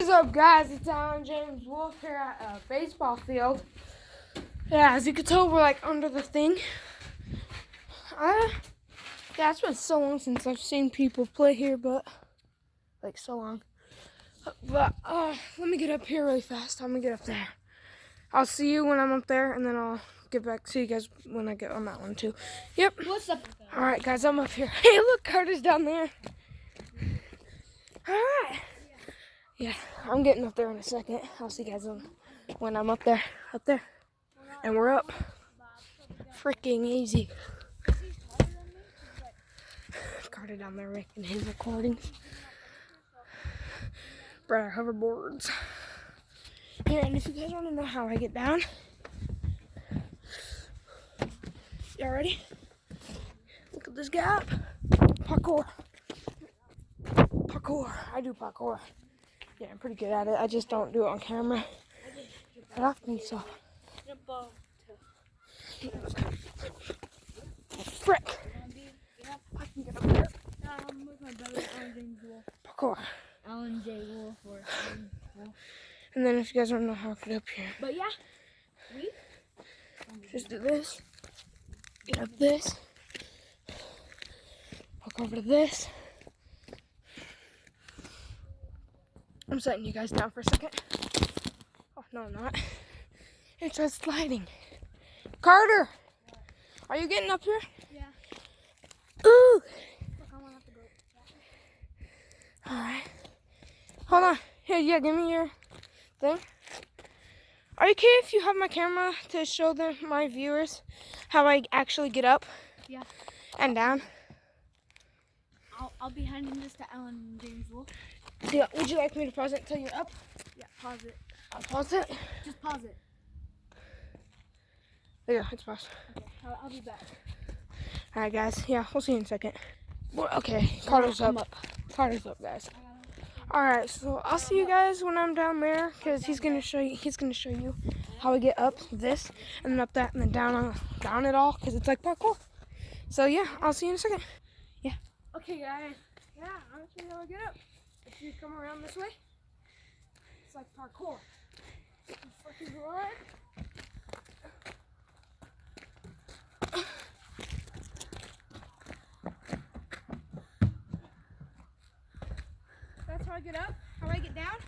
What is up, guys? It's Alan James Wolf here at a baseball field. Yeah, as you can tell, we're like under the thing. Yeah, it's been so long since I've seen people play here, but like so long. But let me get up here really fast. I'm gonna get up there. I'll see you when I'm up there, and then I'll get back to you guys when I get on that one too. Yep. What's up? All right, guys, I'm up here. Hey, look, Carter's down there. All right. Yeah, I'm getting up there in a second. I'll see you guys when I'm up there. And we're up. Freaking easy. Carter down there making his recordings. Brought our hoverboards. Here, and if you guys want to know how I get down, y'all ready? Look at this gap. Parkour. I do parkour. Yeah, I'm pretty good at it. I just don't do it on camera. Get off me, so. Frick. I can get up there. With my brother, Alan James Wolf. Parkour. Alan J. Wolf or Alan Wolf. And then if you guys don't know how to get up here, But yeah, just do this. Get up this. Walk over to this. I'm setting you guys down for a second. Oh, no, I'm not. It starts sliding. Carter! Are you getting up here? Yeah. Ooh! Look, I want to have to go. Alright. Hold on. Here, yeah, give me your thing. Are you okay if you have my camera to show my viewers how I actually get up? Yeah. And down? I'll be handing this to Alan James Wolf. Would you like me to pause it until you're up? Yeah, pause it. I'll pause it. Just pause it. There you go, it's paused. Okay, I'll be back. Alright, guys. Yeah, we'll see you in a second. Well, okay, Carter's up. Carter's up, guys. Alright, so I'll see you guys when I'm down there, because he's gonna show you how I get up this and then up that and then down it all, because it's like parkour. So yeah, I'll see you in a second. Yeah. Okay, guys. Yeah, I'm gonna show you how I get up. If you come around this way, it's like parkour. You fucking run. That's how I get up. How I get down?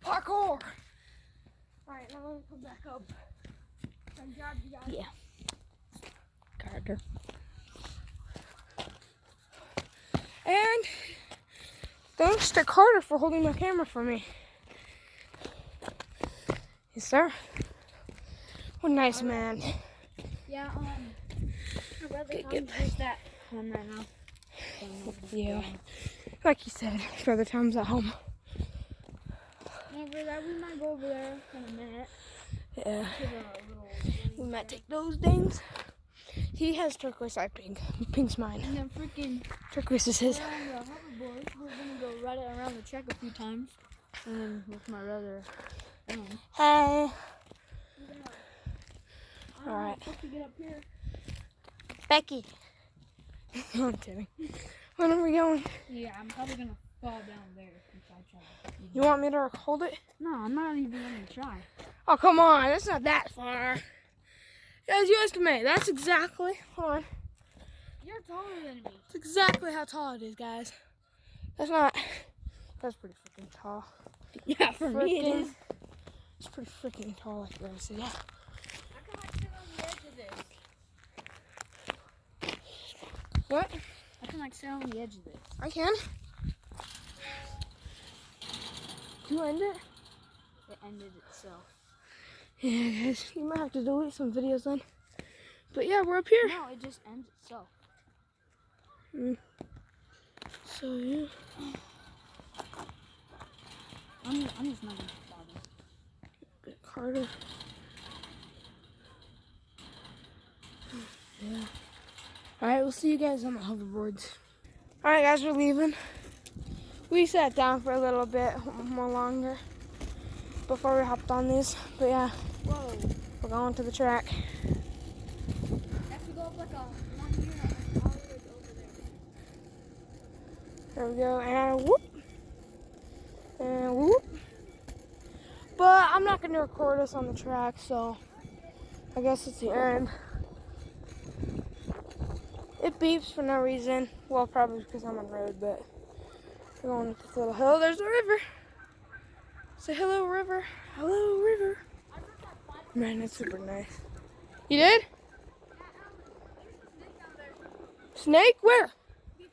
Parkour. Alright, now let me come back up. Good job, you guys. Yeah. Carter. And thanks to Carter for holding my camera for me. Yes, sir. What a nice man. Yeah, my brother is that home right now. Yeah. Like you said, brother Tom's at home. Over there, we might go over there in a minute. Yeah. We might take those things. He has turquoise, I pink. Pink's mine. And then freaking Turquoise is his. on the hoverboard, we're gonna go ride it around the track a few times. And then with my brother. Hey. All Alright. to get up here. Becky. I'm kidding. When are we going? Yeah, I'm probably gonna fall down there if I try. You want me to hold it? No, I'm not even gonna try. Oh, come on. That's not that far. Guys, you estimate. That's exactly. Hold on. You're taller than me. That's exactly how tall it is, guys. That's not. That's pretty freaking tall. Yeah, for me it is. It's pretty freaking tall, like I said. Yeah. I can like sit on the edge of this. What? I can like sit on the edge of this. I can. Do you end it? It ended itself. Yeah, guys. You might have to delete some videos then. But yeah, we're up here. No, it just ends itself. So yeah. I'm just not gonna bother. Get Carter. Yeah. Alright, we'll see you guys on the hoverboards. Alright, guys, we're leaving. We sat down for a little bit more longer before we hopped on these. But yeah, Whoa. we're going to the track. Have to go up like a 1 year all the way over there. There we go, and whoop. not going to record us on the track, so I guess it's the end. It beeps for no reason. Well, probably because I'm on the road, but we're going up this little hill. There's the river. Say hello, river. Hello, river. Man, it's super nice. You did? Snake? Where? Before,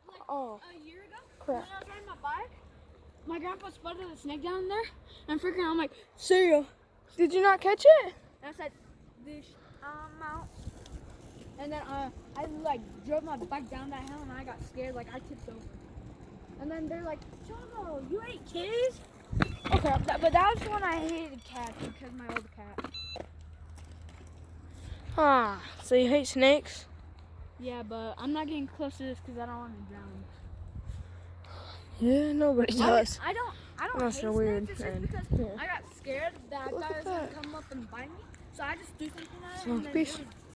like Oh, a year ago, crap. when I was riding my bike, my grandpa spotted a snake down there, and freaking, I'm like, See ya. Did you not catch it? and I said, "This out," and then I like drove my bike down that hill, and I got scared, like I tipped over, and then they're like, "Choco, you ate kitties?" Okay, but that was when I hated cats because my old cat. Ah, so you hate snakes? Yeah, but I'm not getting close to this because I don't want to drown. Yeah, nobody does. I don't Unless hate you're weird, snakes. It's just and- because yeah. I got scared that I Look thought at it was gonna that. come up and bite me. So I just threw something at it, So, and then peace. it was